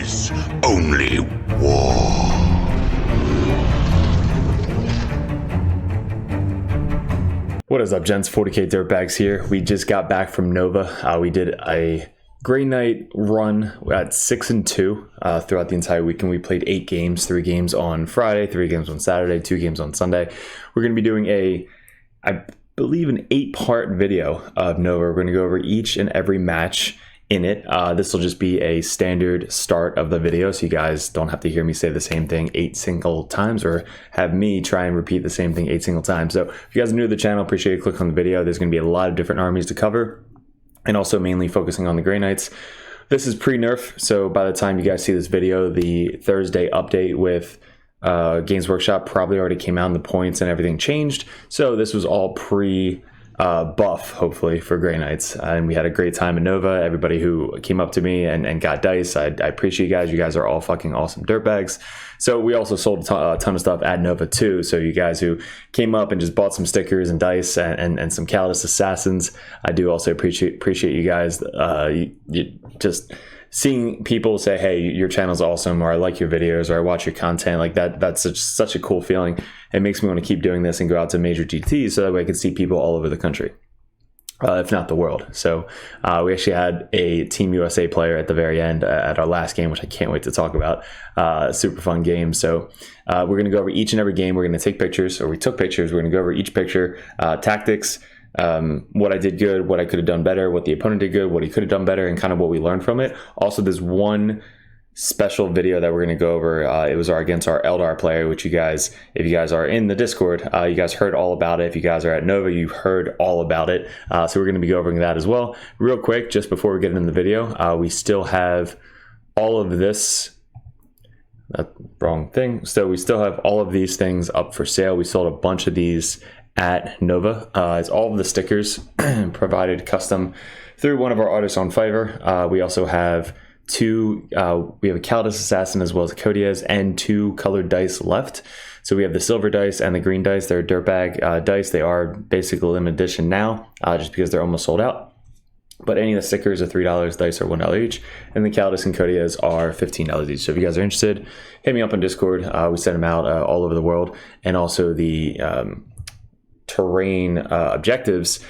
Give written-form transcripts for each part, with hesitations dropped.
is only war. What is up, gents? 40k Dirtbags here. We just got back from Nova. We did a Grey Knight run at 6-2 throughout the entire weekend. We played 8 games, 3 games on Friday, 3 games on Saturday, 2 games on Sunday. We're going to be doing I believe an 8-part video of Nova. We're going to go over each and every match in it. This will just be a standard start of the video, so you guys don't have to hear me say the same thing 8 single times or have me try and repeat the same thing 8 single times. So if you guys are new to the channel, appreciate you click on the video. There's going to be a lot of different armies to cover, and also mainly focusing on the Grey Knights. This is pre-nerf, so by the time you guys see this video, the Thursday update with Games Workshop probably already came out and the points and everything changed. So this was all buff, hopefully, for Grey Knights, and we had a great time in Nova. Everybody who came up to me and got dice, I appreciate you guys. You guys are all fucking awesome dirtbags. So we also sold a ton of stuff at Nova too, so you guys who came up and just bought some stickers and dice and some Calidus Assassins, I do also appreciate you guys. You just seeing people say, hey, your channel's awesome, or I like your videos, or I watch your content, like that's such a cool feeling. It makes me want to keep doing this and go out to major GTs so that way I can see people all over the country, if not the world. So we actually had a Team USA player at the very end at our last game, which I can't wait to talk about. Super fun game. So we're going to go over each and every game. We're going to take pictures, or we took pictures. We're going to go over each picture, tactics, what I did good, what I could have done better, what the opponent did good, what he could have done better, and kind of what we learned from it. Also, there's one special video that we're going to go over. It was against our Eldar player, which you guys, if you guys are in the Discord, you guys heard all about it. If you guys are at Nova, you've heard all about it. So we're going to be covering that as well. Real quick, just before we get into the video, we still have all of this. Wrong thing. So we still have all of these things up for sale. We sold a bunch of these at Nova. It's all of the stickers provided custom through one of our artists on Fiverr. We also have we have a Calidus Assassin as well as a Codiez and 2 colored dice left. So we have the silver dice and the green dice. They're dirtbag dice. They are basically limited edition now, just because they're almost sold out. But any of the stickers are $3, dice are $1 each, and the Calidus and Codiez are $15 each. So if you guys are interested, hit me up on Discord. We send them out all over the world, and also the terrain objectives,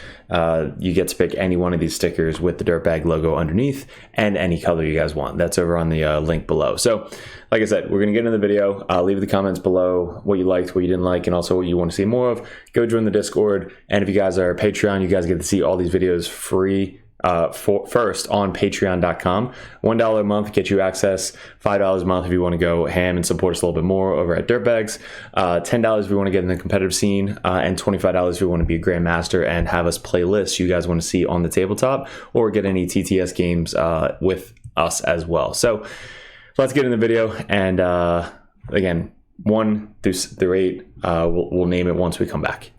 you get to pick any one of these stickers with the dirtbag logo underneath and any color you guys want. That's over on the link below. So like I said, we're gonna get into the video. Leave the comments below what you liked, what you didn't like, and also what you want to see more of. Go join the Discord, and if you guys are a Patreon, you guys get to see all these videos free first on patreon.com. $1 a month get you access, $5 a month if you want to go ham and support us a little bit more over at Dirtbags, $10 if you want to get in the competitive scene, and $25 if you want to be a grandmaster and have us play lists you guys want to see on the tabletop, or get any TTS games with us as well. So let's get in the video, and again, 1 through 8, we'll name it once we come back.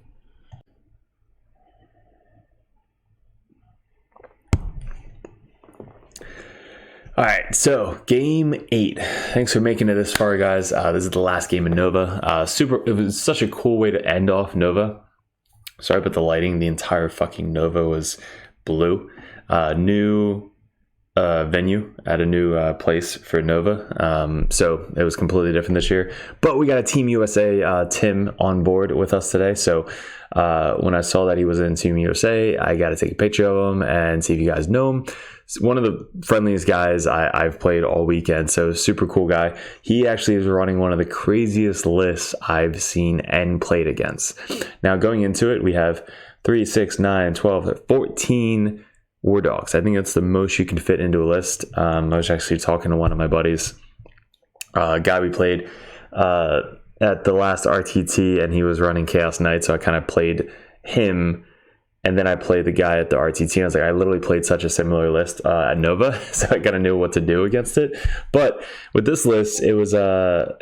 All right, so game 8. Thanks for making it this far, guys. This is the last game in Nova. It was such a cool way to end off Nova. Sorry about the lighting. The entire fucking Nova was blue. New venue at a new place for Nova. So it was completely different this year. But we got a Team USA Tim on board with us today. So when I saw that he was in Team USA, I got to take a picture of him and see if you guys know him. One of the friendliest guys I've played all weekend, so super cool guy. He actually is running one of the craziest lists I've seen and played against. Now going into it, we have 3, 6, 9, 12, 14 War Dogs. I think that's the most you can fit into a list. I was actually talking to one of my buddies, a guy we played at the last RTT, and he was running Chaos Knight, so I kind of played him. And then I played the guy at the RTT, and I was like, I literally played such a similar list at Nova, so I kind of knew what to do against it. But with this list, it was the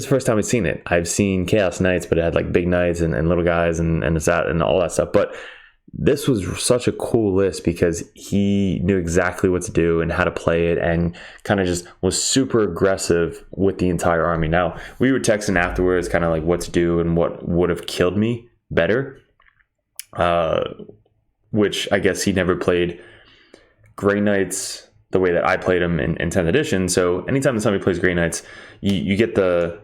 first time I'd seen it. I've seen Chaos Knights, but it had like big knights and little guys and all that stuff. But this was such a cool list because he knew exactly what to do and how to play it, and kind of just was super aggressive with the entire army. Now, we were texting afterwards, kind of like what to do and what would have killed me better. Which I guess he never played Grey Knights the way that I played them in 10th edition. So anytime that somebody plays Grey Knights, you get the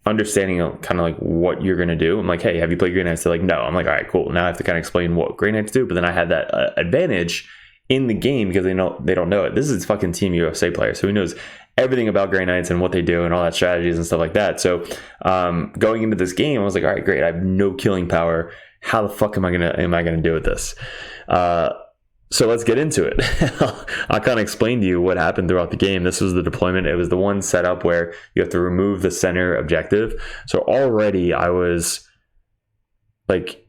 understanding of kind of like what you're going to do. I'm like, hey, have you played Grey Knights? They're like, no. I'm like, all right, cool. Now I have to kind of explain what Grey Knights do. But then I had that advantage in the game because they don't know it. This is fucking Team USA player, so he knows everything about Grey Knights and what they do and all that strategies and stuff like that. So going into this game, I was like, all right, great. I have no killing power. How the fuck am I gonna do with this? So let's get into it. I'll kind of explain to you what happened throughout the game. This was the deployment. It was the one setup where you have to remove the center objective. So already I was like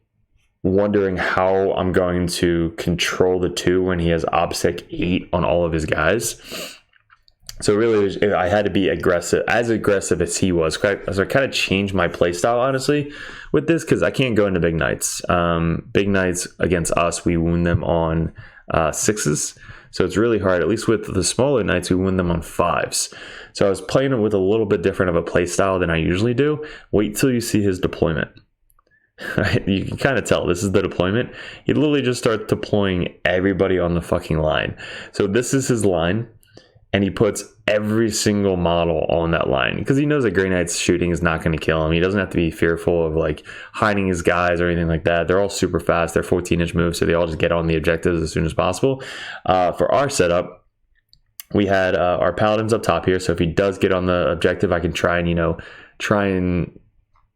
wondering how I'm going to control the 2 when he has OBSEC 8 on all of his guys. So really, I had to be as aggressive as he was. So I kind of changed my playstyle, honestly, with this, because I can't go into big knights. Big knights against us, we wound them on 6s. So it's really hard. At least with the smaller knights, we wound them on 5s. So I was playing it with a little bit different of a playstyle than I usually do. Wait till you see his deployment. Right? You can kind of tell this is the deployment. He literally just starts deploying everybody on the fucking line. So this is his line. And he puts every single model on that line because he knows that Grey Knight's shooting is not going to kill him. He doesn't have to be fearful of like hiding his guys or anything like that. They're all super fast. They're 14-inch moves, so they all just get on the objectives as soon as possible. For our setup, we had our paladins up top here. So if he does get on the objective, I can try and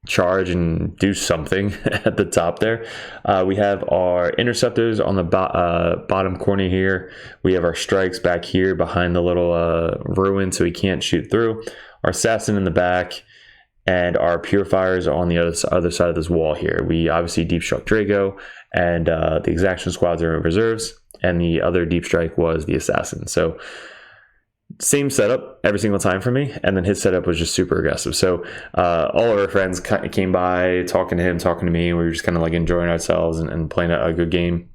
charge and do something at the top there. We have our interceptors on the bottom corner here. We have our strikes back here behind the little ruin, so he can't shoot through. Our assassin in the back, and our purifiers are on the other side of this wall here. We obviously deep struck Drago, and the exaction squads are in reserves, and the other deep strike was the assassin. So same setup every single time for me, and then his setup was just super aggressive. So all of our friends came by, talking to him, talking to me, and we were just kind of like enjoying ourselves and playing a good game.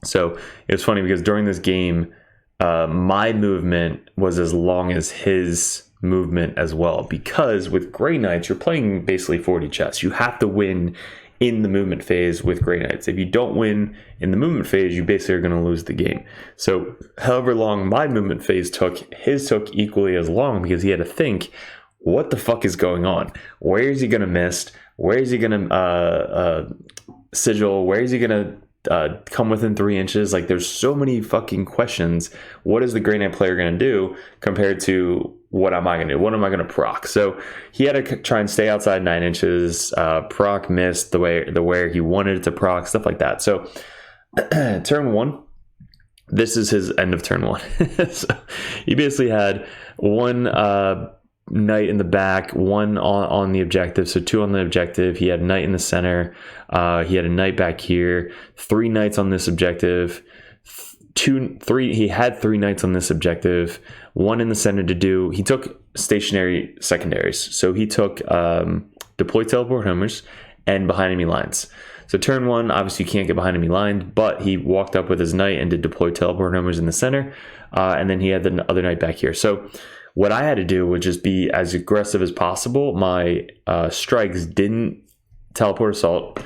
So it was funny because during this game, my movement was as long as his movement as well, because with Grey Knights, you're playing basically 40 chess. You have to win in the movement phase with Grey Knights. If you don't win in the movement phase, you basically are going to lose the game. So however long my movement phase took, his took equally as long, because he had to think, what the fuck is going on? Where is he going to miss? Where is he going to sigil? Where is he going to come within 3 inches? Like, there's so many fucking questions. What is the Grey Knight player going to do compared to what am I going to do? What am I going to proc? So he had to try and stay outside 9 inches. Proc missed the way he wanted it to proc, stuff like that. So turn 1, this is his end of turn 1. So he basically had one knight in the back, one on the objective, so 2 on the objective. He had a knight in the center. He had a knight back here, 3 knights on this objective. He had 3 knights on this objective, 1 in the center to do. He took stationary secondaries. So he took deploy teleport homers and behind enemy lines. So turn 1, obviously you can't get behind enemy line, but he walked up with his knight and did deploy teleport homers in the center. And then he had the other knight back here. So what I had to do was just be as aggressive as possible. My strikes didn't teleport assault,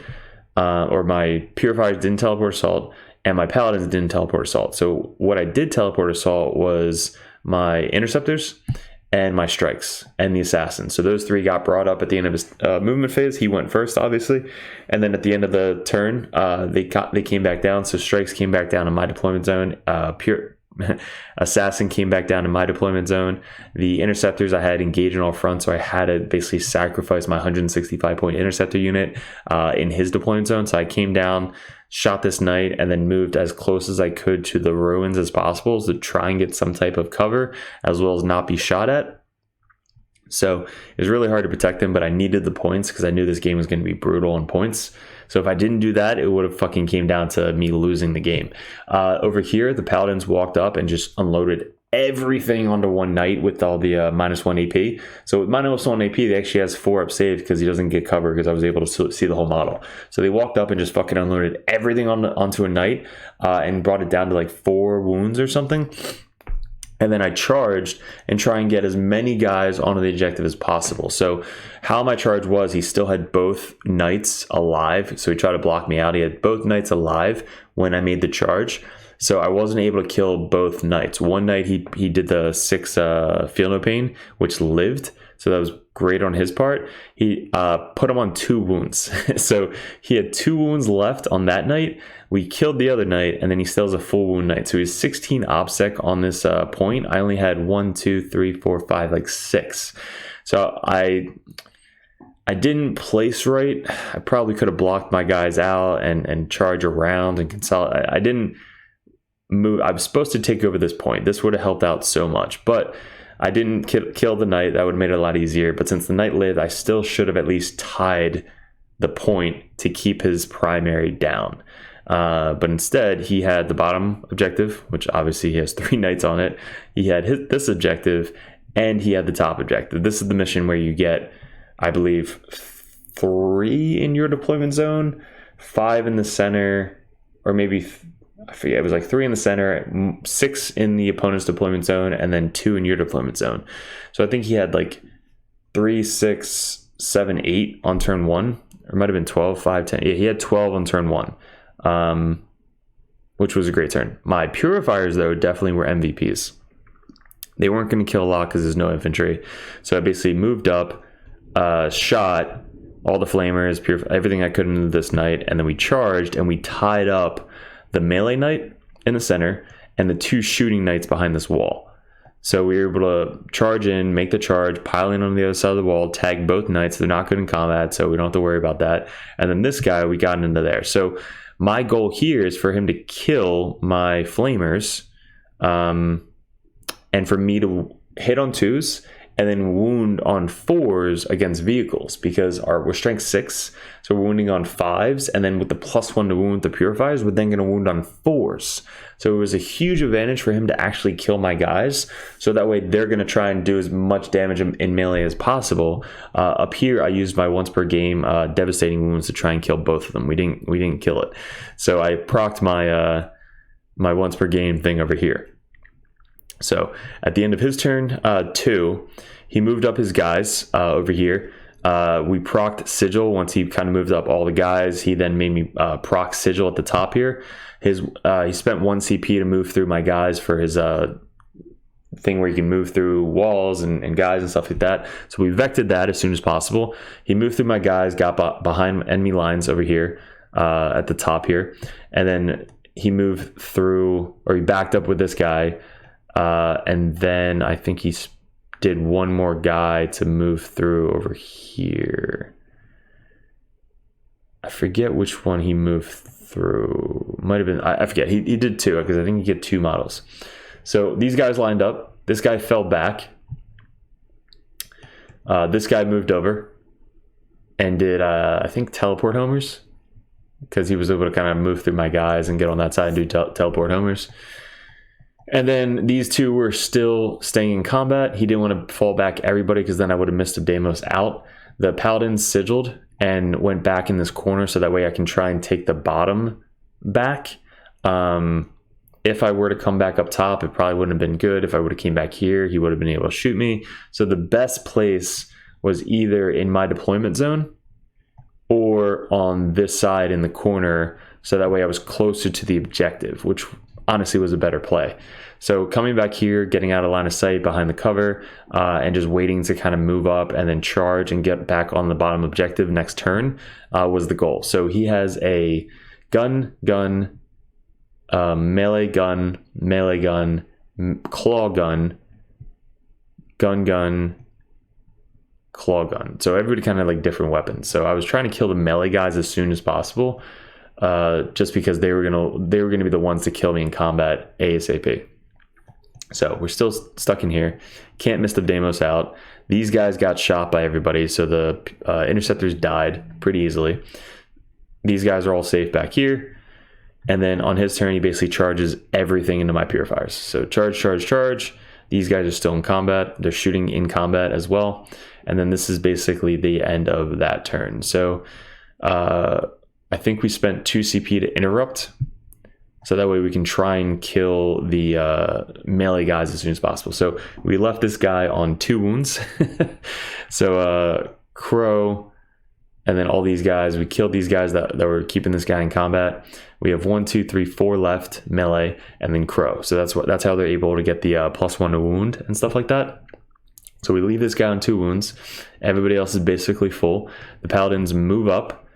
or my purifiers didn't teleport assault, and my paladins didn't teleport assault. So what I did teleport assault was my interceptors and my strikes and the assassin. So those 3 got brought up at the end of his movement phase. He went first, obviously, and then at the end of the turn, they came back down. So strikes came back down in my deployment zone. Assassin came back down in my deployment zone. The interceptors I had engaged in all fronts, so I had to basically sacrifice my 165 point interceptor unit in his deployment zone. So I came down, shot this knight, and then moved as close as I could to the ruins as possible to try and get some type of cover, as well as not be shot at. So it was really hard to protect him, but I needed the points because I knew this game was going to be brutal on points. So if I didn't do that, it would have fucking came down to me losing the game. Over here, the paladins walked up and just unloaded everything onto one knight with all the -1 AP. So with -1 AP, they actually has 4 up saved because he doesn't get cover, because I was able to see the whole model. So they walked up and just fucking unloaded everything onto a knight and brought it down to like 4 wounds or something. And then I charged and try and get as many guys onto the objective as possible. So how my charge was, he still had both knights alive. So he tried to block me out. He had both knights alive when I made the charge. So I wasn't able to kill both knights. One knight he did the 6 feel no pain, which lived, so that was great on his part. He put him on 2 wounds. So he had 2 wounds left on that knight. We killed the other knight, and then he still has a full wound knight. So he's 16 OBSEC on this point. I only had 1, 2, 3, 4, 5, like 6. So I didn't place right. I probably could have blocked my guys out and charge around and consolidate. I didn't move. I was supposed to take over this point. This would have helped out so much, but I didn't kill the knight. That would have made it a lot easier. But since the knight lived, I still should have at least tied the point to keep his primary down. But instead, he had the bottom objective, which obviously he has 3 knights on it. He had this objective, and he had the top objective. This is the mission where you get, I believe, 3 in your deployment zone, 5 in the center, or maybe, I forget, it was like 3 in the center, 6 in the opponent's deployment zone, and then 2 in your deployment zone. So I think he had like 3, 6, 7, 8 on turn 1, or it might have been 12, 5, 10. Yeah, he had 12 on turn 1, which was a great turn. My purifiers, though, definitely were MVPs. They weren't going to kill a lot because there's no infantry. So I basically moved up, shot all the flamers, everything I could into this knight, and then we charged and we tied up the melee knight in the center and the 2 shooting knights behind this wall. So we were able to charge in, make the charge, pile in on the other side of the wall, tag both knights. They're not good in combat, so we don't have to worry about that. And then this guy, we got into there. So my goal here is for him to kill my flamers, and for me to hit on 2s and then wound on 4s against vehicles, because we're strength 6, so we're wounding on 5s, and then with the +1 to wound with the purifiers, we're then going to wound on 4s. So it was a huge advantage for him to actually kill my guys, so that way they're going to try and do as much damage in melee as possible. Up here, I used my once per game devastating wounds to try and kill both of them. We didn't kill it, so I procced my my once per game thing over here. So at the end of his turn 2, he moved up his guys over here. We procced Sigil once he kind of moved up all the guys. He then made me proc Sigil at the top here. He spent 1 CP to move through my guys for his thing where you can move through walls and guys and stuff like that. So we vected that as soon as possible. He moved through my guys, got behind enemy lines over here at the top here. And then he moved through, or he backed up with this guy. And then I think he did 1 more guy to move through over here. I forget which one he moved through. Might have been, I forget. He did 2, because I think he get 2 models. So these guys lined up. This guy fell back. This guy moved over and did, I think, teleport homers, because he was able to kind of move through my guys and get on that side and do teleport homers. And then these 2 were still staying in combat. He didn't want to fall back everybody, because then I would have missed a Deimos out. The paladins sigiled and went back in this corner, so that way I can try and take the bottom back. If I were to come back up top, it probably wouldn't have been good. If I would have came back here, he would have been able to shoot me. So the best place was either in my deployment zone or on this side in the corner, so that way I was closer to the objective, which honestly was a better play. So coming back here, getting out of line of sight behind the cover, and just waiting to kind of move up and then charge and get back on the bottom objective next turn was the goal. So he has a gun, melee gun, claw gun, claw gun. So everybody kind of like different weapons. So I was trying to kill the melee guys as soon as possible, just because they were gonna be the ones to kill me in combat ASAP. So we're still stuck in here. Can't miss the Deimos out. These guys got shot by everybody, so the interceptors died pretty easily. These guys are all safe back here. And then on his turn, he basically charges everything into my purifiers. So charge. These guys are still in combat. They're shooting in combat as well. And then this is basically the end of that turn. So I think we spent 2 CP to interrupt, so that way we can try and kill the melee guys as soon as possible. So we left this guy on 2 wounds. So Crow, and then all these guys, we killed these guys that were keeping this guy in combat. We have 1, 2, 3, 4 left melee, and then Crow. So that's how they're able to get the +1 to wound and stuff like that. So we leave this guy on 2 wounds. Everybody else is basically full. The paladins move up,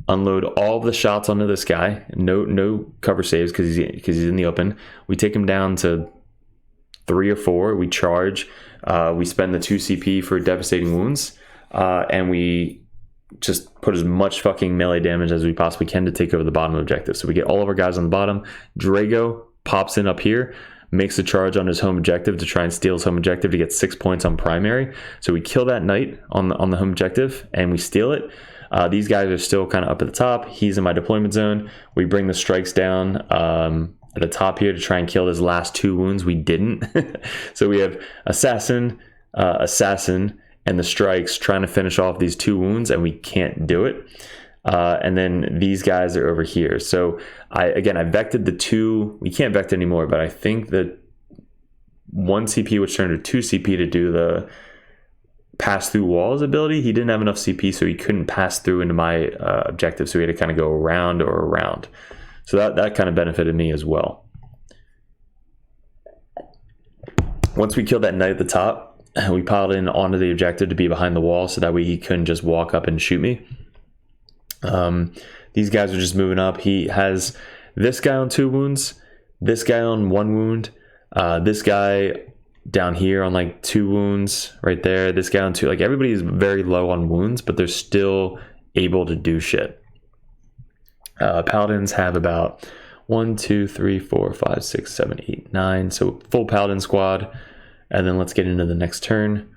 unload all of the shots onto this guy. No cover saves because he's in the open. We take him down to 3 or 4. We charge. We spend the 2 CP for devastating wounds, and we just put as much fucking melee damage as we possibly can to take over the bottom objective. So we get all of our guys on the bottom. Drago pops in up here, makes a charge on his home objective to try and steal his home objective to get 6 points on primary. So we kill that knight on the home objective and we steal it. These guys are still kind of up at the top. He's in my deployment zone. We bring the strikes down at the top here to try and kill his last 2 wounds. We didn't. So we have assassin, and the strikes trying to finish off these 2 wounds, and we can't do it. And then these guys are over here. So I vected the 2. We can't vect anymore, but I think that 1 CP which turned to 2 CP to do the pass through walls ability. He didn't have enough CP, so he couldn't pass through into my objective. So we had to kind of go around or around. So that kind of benefited me as well. Once we killed that knight at the top, we piled in onto the objective to be behind the wall, so that way he couldn't just walk up and shoot me. These guys are just moving up. He has this guy on 2 wounds, this guy on 1 wound, this guy down here on like 2 wounds right there, this guy on 2. Like, everybody is very low on wounds, but they're still able to do shit. Paladins have about 1, 2, 3, 4, 5, 6, 7, 8, 9. So full paladin squad. And then let's get into the next turn.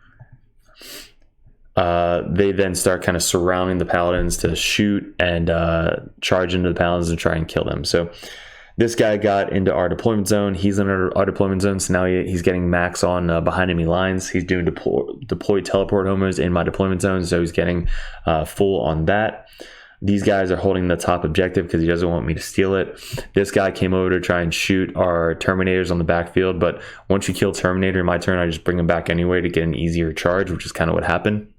They then start kind of surrounding the paladins to shoot and charge into the paladins and try and kill them. So this guy got into our deployment zone. He's in our deployment zone, so now he's getting max on behind enemy lines. He's doing deploy teleport homers in my deployment zone, so he's getting full on that. These guys are holding the top objective because he doesn't want me to steal it. This guy came over to try and shoot our Terminators on the backfield, but once you kill Terminator in my turn, I just bring him back anyway to get an easier charge, which is kind of what happened.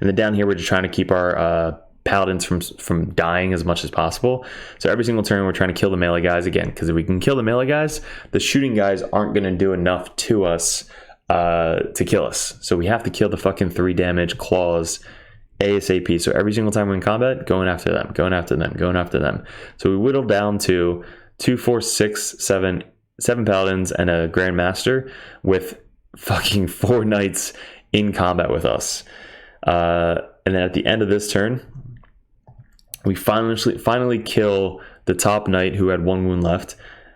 And then down here, we're just trying to keep our Paladins from dying as much as possible. So every single turn, we're trying to kill the melee guys again, because if we can kill the melee guys, the shooting guys aren't going to do enough to us to kill us. So we have to kill the fucking 3 damage claws ASAP. So every single time we're in combat, going after them, going after them, going after them. So we whittled down to 2, 4, 6, 7 paladins and a grandmaster with fucking 4 knights in combat with us. And then at the end of this turn, we finally kill the top knight who had 1 wound left.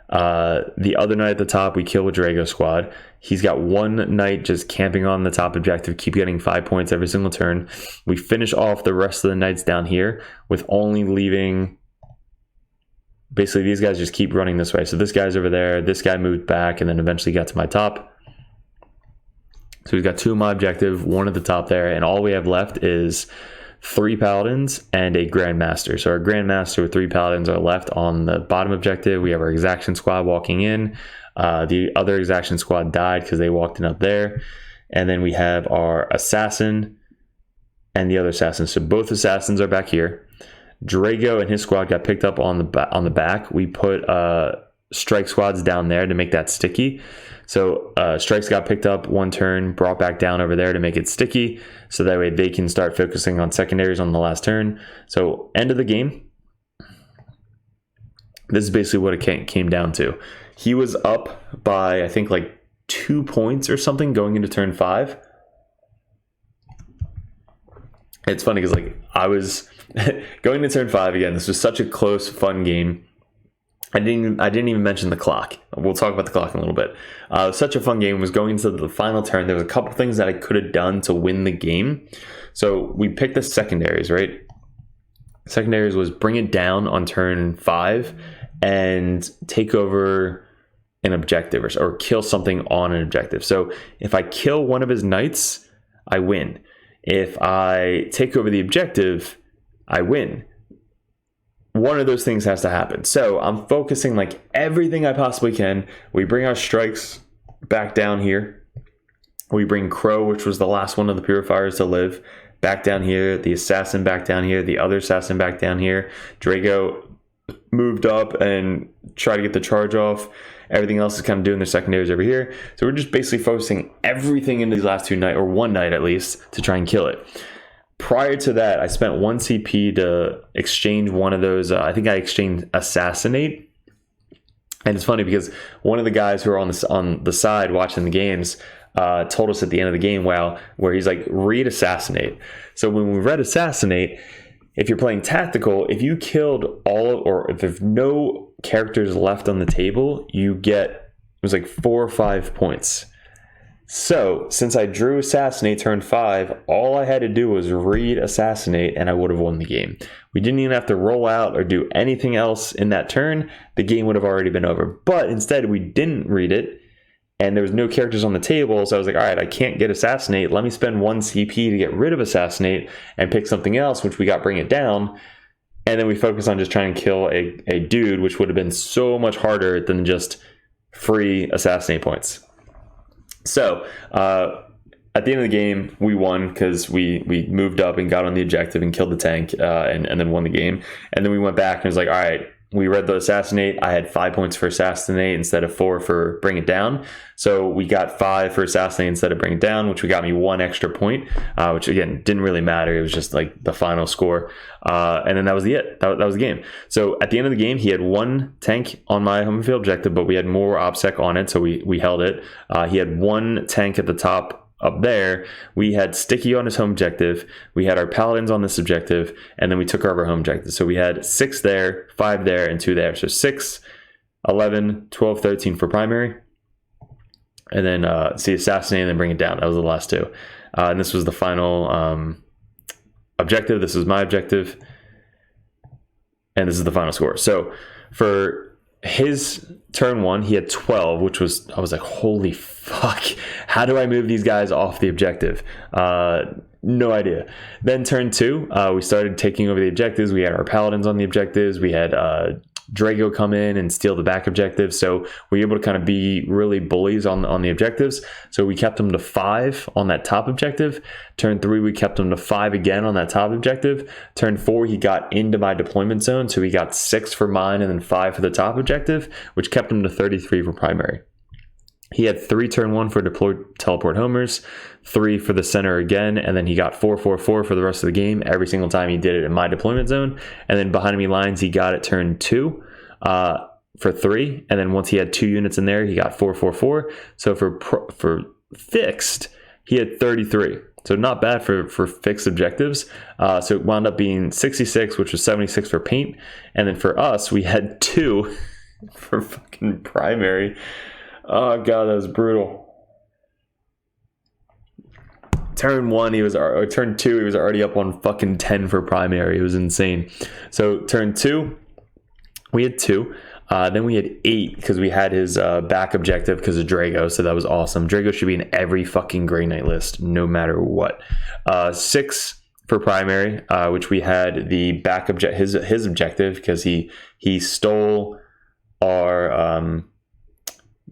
The other knight at the top, we kill with Drago squad. He's got 1 knight just camping on the top objective, keep getting 5 points every single turn. We finish off the rest of the knights down here with only leaving... Basically, these guys just keep running this way. So this guy's over there, this guy moved back, and then eventually got to my top. So we've got 2 of my objective, 1 at the top there, and all we have left is 3 paladins and a grandmaster. So our grandmaster with 3 paladins are left on the bottom objective. We have our exaction squad walking in. The other exaction squad died because they walked in up there. And then we have our assassin and the other assassin. So both assassins are back here. Drago and his squad got picked up on the back. We put strike squads down there to make that sticky. So strikes got picked up 1 turn, brought back down over there to make it sticky, so that way they can start focusing on secondaries on the last turn. So end of the game, this is basically what it came down to. He was up by, I think, like 2 points or something going into turn 5. It's funny because, like, I was going to turn 5 again. This was such a close, fun game. I didn't even mention the clock. We'll talk about the clock in a little bit. Such a fun game. It was going into the final turn. There was a couple things that I could have done to win the game. So we picked the secondaries, right? Secondaries was bring it down on turn 5 and take over an objective or kill something on an objective. So if I kill one of his knights, I win. If I take over the objective, I win. One of those things has to happen. So I'm focusing like everything I possibly can. We bring our strikes back down here. We bring Crow, which was the last one of the purifiers to live, back down here. The assassin back down here. The other assassin back down here. Drago moved up and try to get the charge off. Everything else is kind of doing their secondaries over here. So we're just basically focusing everything into these last 2 nights, or one night at least, to try and kill it. Prior to that, I spent 1 CP to exchange one of those. I think I exchanged Assassinate. And it's funny because one of the guys who are on the side watching the games told us at the end of the game, where he's like, read Assassinate. So when we read Assassinate, if you're playing tactical, if you killed or if there's no characters left on the table, you get, it was like 4 or 5 points. So since I drew Assassinate turn 5, all I had to do was read Assassinate and I would have won the game. We didn't even have to roll out or do anything else in that turn. The game would have already been over. But instead we didn't read it and there was no characters on the table. So I was like, all right, I can't get Assassinate. Let me spend 1 CP to get rid of Assassinate and pick something else, which we got Bring It Down. And then we focus on just trying to kill a dude, which would have been so much harder than just free Assassinate points. So at the end of the game, we won because we moved up and got on the objective and killed the tank and then won the game. And then we went back and it was like, all right, we read the Assassinate. I had 5 points for Assassinate instead of 4 for Bring It Down. So we got 5 for Assassinate instead of Bring It Down, which got me 1 extra point, which again, didn't really matter. It was just like the final score. And then that was it. That was the game. So at the end of the game, he had 1 tank on my home field objective, but we had more OBSEC on it. So we held it. He had 1 tank at the top up there. We had Sticky on his home objective. We had our Paladins on this objective, and then we took over home objective. So we had 6 there, 5 there, and 2 there. So 6, 11, 12, 13 for primary. And then Assassinate and then Bring It Down. That was the last 2. And this was the final objective. This was my objective. And this is the final score. So for his turn 1, he had 12, which was, I was like, holy fuck, how do I move these guys off the objective? No idea. Then turn 2, we started taking over the objectives. We had our Paladins on the objectives. We had Drago come in and steal the back objective. So we were able to kind of be really bullies on the objectives. So we kept them to 5 on that top objective. Turn 3, we kept him to 5 again on that top objective. Turn 4, he got into my deployment zone. So he got 6 for mine and then 5 for the top objective, which kept him to 33 for primary. He had 3 turn 1 for deployed teleport homers, 3 for the center again, and then he got 4, 4, 4 for the rest of the game. Every single time he did it in my deployment zone. And then behind me lines, he got it turn 2 for 3. And then once he had 2 units in there, he got 4, 4, 4. So for fixed, he had 33. So not bad for fixed objectives. So it wound up being 66, which was 76 for paint. And then for us, we had 2 for fucking primary. Oh god, that was brutal. Turn 2, he was already up on fucking 10 for primary. It was insane. So turn 2, we had 2. Then we had 8 because we had his back objective because of Drago. So that was awesome. Drago should be in every fucking Grey Knight list, no matter what. 6 for primary, which we had the back his objective because he stole our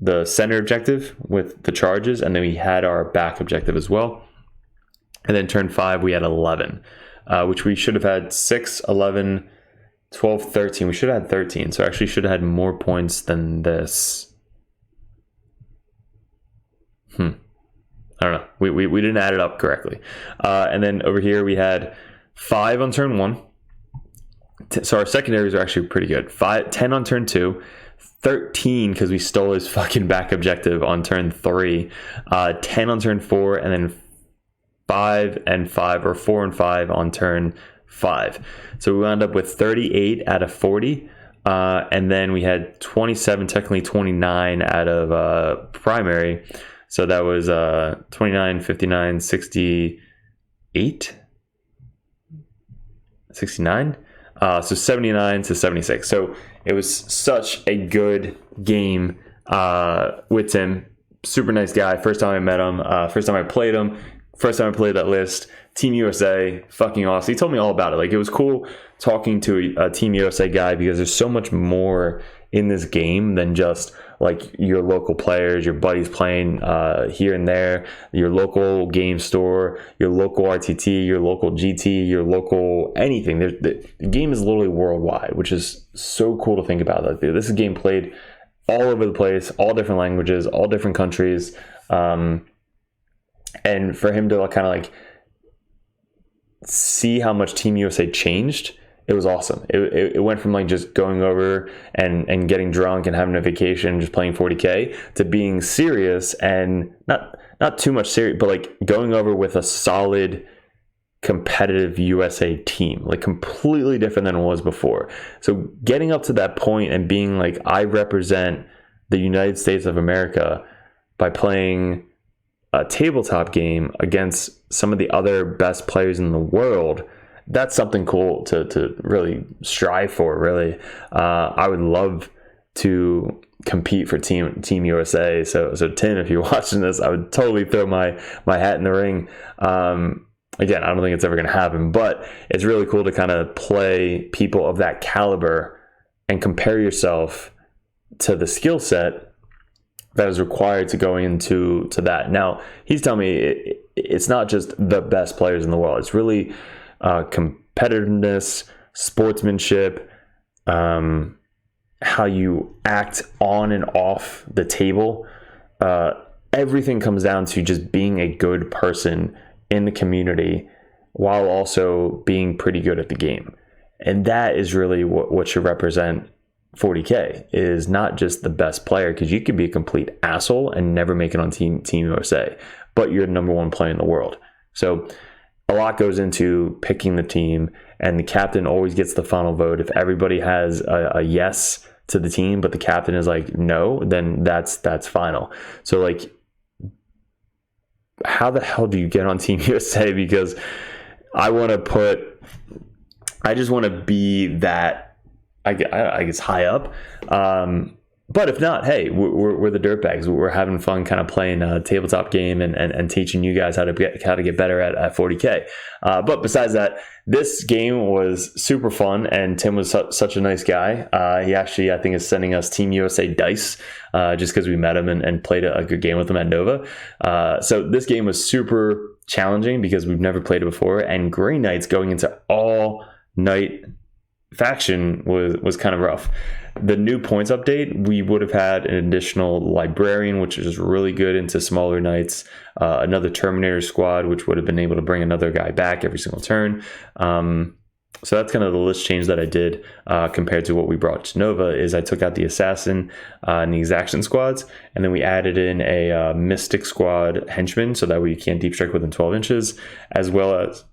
the center objective with the charges, and then we had our back objective as well. And then turn 5, we had 11, which we should have had 6, 11, 12, 13. We should have had 13. So actually should have had more points than this. I don't know. We didn't add it up correctly. And then over here we had 5 on turn 1. So our secondaries are actually pretty good. 10 on turn 2. 13 because we stole his fucking back objective on turn 3, 10 on turn 4, and then 5 and 5 or 4 and 5 on turn 5. So we wound up with 38 out of 40, and then we had 27, technically 29 out of primary. So that was 29, 59, 68, 69. So 79 to 76. So it was such a good game with Tim. Super nice guy. First time I met him. First time I played him. First time I played that list. Team USA. Fucking awesome. He told me all about it. Like, it was cool talking to a Team USA guy because there's so much more in this game than just like your local players, your buddies playing here and there, your local game store, your local RTT, your local GT, your local anything. The game is literally worldwide, which is so cool to think about. Like, this is a game played all over the place, all different languages, all different countries. And for him to kind of like see how much Team USA changed, it was awesome. It went from like just going over and getting drunk and having a vacation and just playing 40k to being serious, and not too much serious, but like going over with a solid competitive USA team, like completely different than it was before. So getting up to that point and being like, I represent the United States of America by playing a tabletop game against some of the other best players in the world, that's something cool to really strive for, really. I would love to compete for Team USA. So Tim, if you're watching this, I would totally throw my hat in the ring. Again, I don't think it's ever going to happen, but it's really cool to kind of play people of that caliber and compare yourself to the skill set that is required to go into that. Now, he's telling me it's not just the best players in the world. It's really competitiveness, sportsmanship, how you act on and off the table. Everything comes down to just being a good person in the community while also being pretty good at the game. And that is really what should represent 40k, is not just the best player, because you could be a complete asshole and never make it on Team USA, but you're the number one player in the world. So a lot goes into picking the team, and the captain always gets the final vote. If everybody has a yes to the team, but the captain is like no, then that's final. So like, how the hell do you get on Team USA? Because I just want to be that, I guess, high up. But if not, hey, we're the dirtbags. We're having fun kind of playing a tabletop game and teaching you guys how to get better at 40k. But besides that, this game was super fun, and Tim was such a nice guy. He actually, I think, is sending us Team USA dice just because we met him and played a good game with him at Nova. So this game was super challenging because we've never played it before, and Grey Knights going into all night faction was kind of rough. The new points update, we would have had an additional librarian, which is really good into smaller knights, another Terminator squad, which would have been able to bring another guy back every single turn. So that's kind of the list change that I did compared to what we brought to Nova. Is I took out the assassin and the exaction squads, and then we added in a mystic squad henchman, so that way you can't deep strike within 12 inches, as well as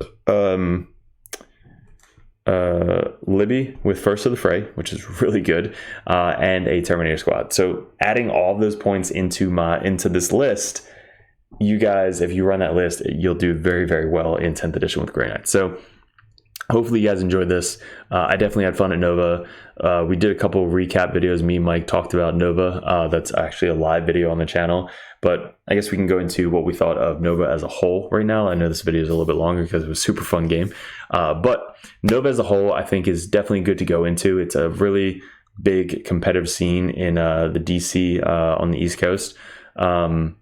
Libby with First of the Fray, which is really good, and a Terminator squad. So adding all of those points into this list, you guys, if you run that list, you'll do very, very well in 10th edition with Grey Knight. So hopefully you guys enjoyed this. I definitely had fun at Nova. We did a couple of recap videos. Me and Mike talked about Nova. That's actually a live video on the channel. But I guess we can go into what we thought of Nova as a whole right now. I know this video is a little bit longer because it was a super fun game. But Nova as a whole, I think, is definitely good to go into. It's a really big competitive scene in the DC on the East Coast. And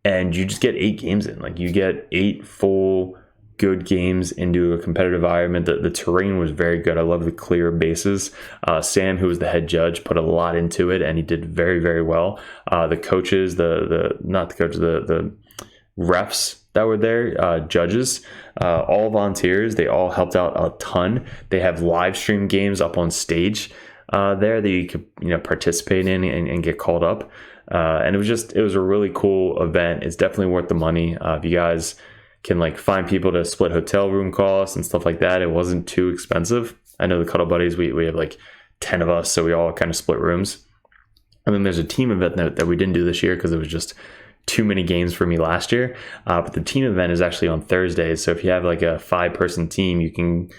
you just get 8 games in. Like, you get 8 full good games into a competitive environment. The terrain was very good. I love the clear bases. Sam, who was the head judge, put a lot into it, and he did very, very well. The coaches, the refs that were there, judges, all volunteers, they all helped out a ton. They have live stream games up on stage there that you could participate in and get called up. And it was a really cool event. It's definitely worth the money. If you guys can find people to split hotel room costs and stuff like that, it wasn't too expensive. I know the Cuddle Buddies, we have 10 of us, so we all kind of split rooms. And then there's a team event that we didn't do this year because it was just too many games for me last year. But the team event is actually on Thursdays. So if you have a 5-person team, you can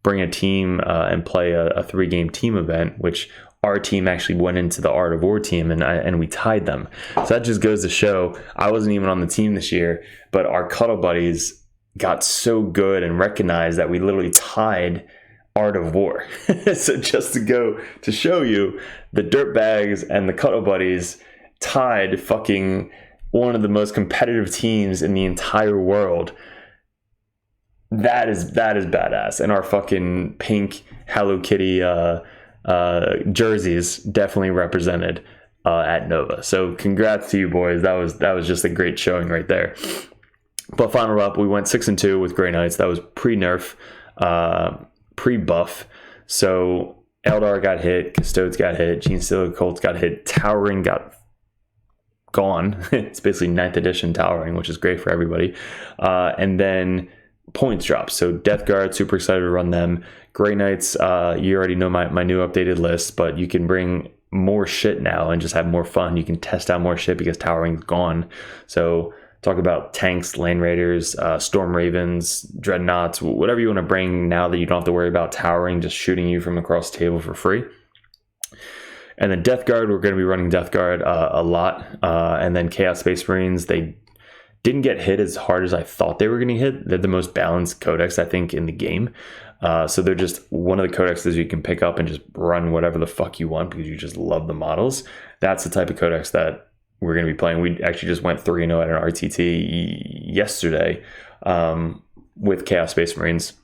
bring a team and play a 3-game team event, which our team actually went into the Art of War team and we tied them. So that just goes to show I wasn't even on the team this year, but our Cuddle Buddies got so good and recognized that we literally tied Art of War. So just to go to show you, the Dirtbags and the Cuddle Buddies tied fucking one of the most competitive teams in the entire world. That is badass. And our fucking pink Hello Kitty jerseys definitely represented at Nova. So congrats to you boys. That was just a great showing right there. But final up, we went 6-2 with Grey Knights. That was pre-nerf, pre-buff. So Eldar got hit, Custodes got hit, Gene Stealer Colts got hit, Towering got gone. It's basically 9th edition Towering, which is great for everybody. And then points drops. So Death Guard, super excited to run them. Grey Knights, you already know my new updated list, but you can bring more shit now and just have more fun. You can test out more shit because Towering's gone. So talk about tanks, Land Raiders, Storm Ravens, Dreadnoughts, whatever you want to bring now that you don't have to worry about Towering just shooting you from across the table for free. And then Death Guard, we're going to be running Death Guard a lot. And then Chaos Space Marines, they didn't get hit as hard as I thought they were going to hit. They're the most balanced codex, I think, in the game. So they're just one of the codexes you can pick up and just run whatever the fuck you want because you just love the models. That's the type of codex that we're going to be playing. We actually just went 3-0 at an RTT yesterday with Chaos Space Marines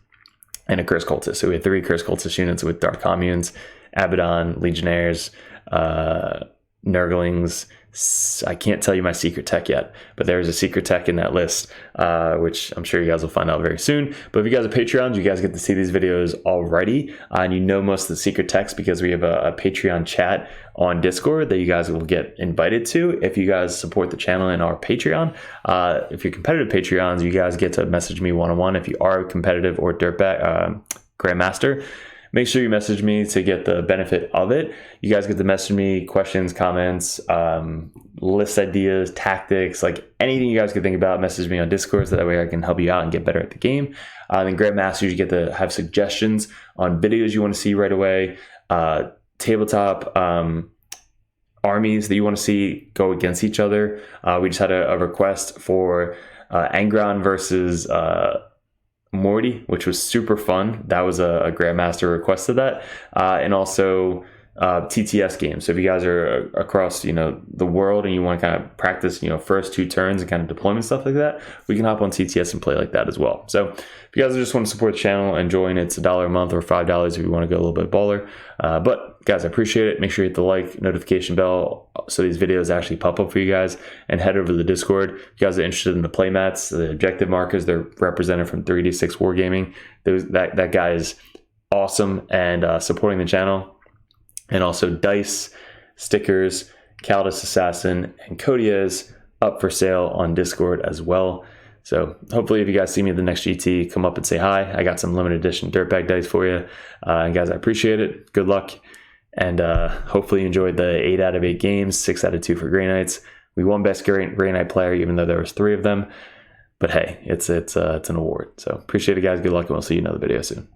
and a Curse Cultist. So we had 3 Curse Cultist units with Dark Communes, Abaddon, Legionnaires, Nurglings. I can't tell you my secret tech yet, but there's a secret tech in that list, which I'm sure you guys will find out very soon. But if you guys are Patreons, you guys get to see these videos already, and you know most of the secret techs because we have a Patreon chat on Discord that you guys will get invited to if you guys support the channel and our Patreon. If you're competitive Patreons, you guys get to message me one-on-one. If you are competitive or dirtbag Grandmaster, make sure you message me to get the benefit of it. You guys get to message me questions, comments, list ideas, tactics, like anything you guys can think about, message me on Discord so that way I can help you out and get better at the game. Then Grandmasters, you get to have suggestions on videos you want to see right away, tabletop armies that you want to see go against each other. We just had a request for Angron versus Morty, which was super fun. That was a Grandmaster requested that, and also TTS games. So if you guys are across the world and you want to kind of practice first 2 turns and kind of deployment stuff like that, we can hop on TTS and play like that as well. So if you guys just want to support the channel and join, it's $1 a month or $5 if you want to go a little bit baller. But guys, I appreciate it. Make sure you hit the like, notification bell so these videos actually pop up for you guys, and head over to the Discord. If you guys are interested in the playmats, the objective markers, they're represented from 3D6 Wargaming. That guy is awesome and supporting the channel. And also dice, stickers, Caldus Assassin, and Codiez up for sale on Discord as well. So hopefully if you guys see me at the next GT, come up and say hi. I got some limited edition Dirtbag dice for you. And guys, I appreciate it. Good luck. And hopefully you enjoyed the 8 out of 8 games, 6 out of 2 for Grey Knights. We won Best Grey Knight Player, even though there was 3 of them. But hey, it's an award. So appreciate it, guys. Good luck, and we'll see you in another video soon.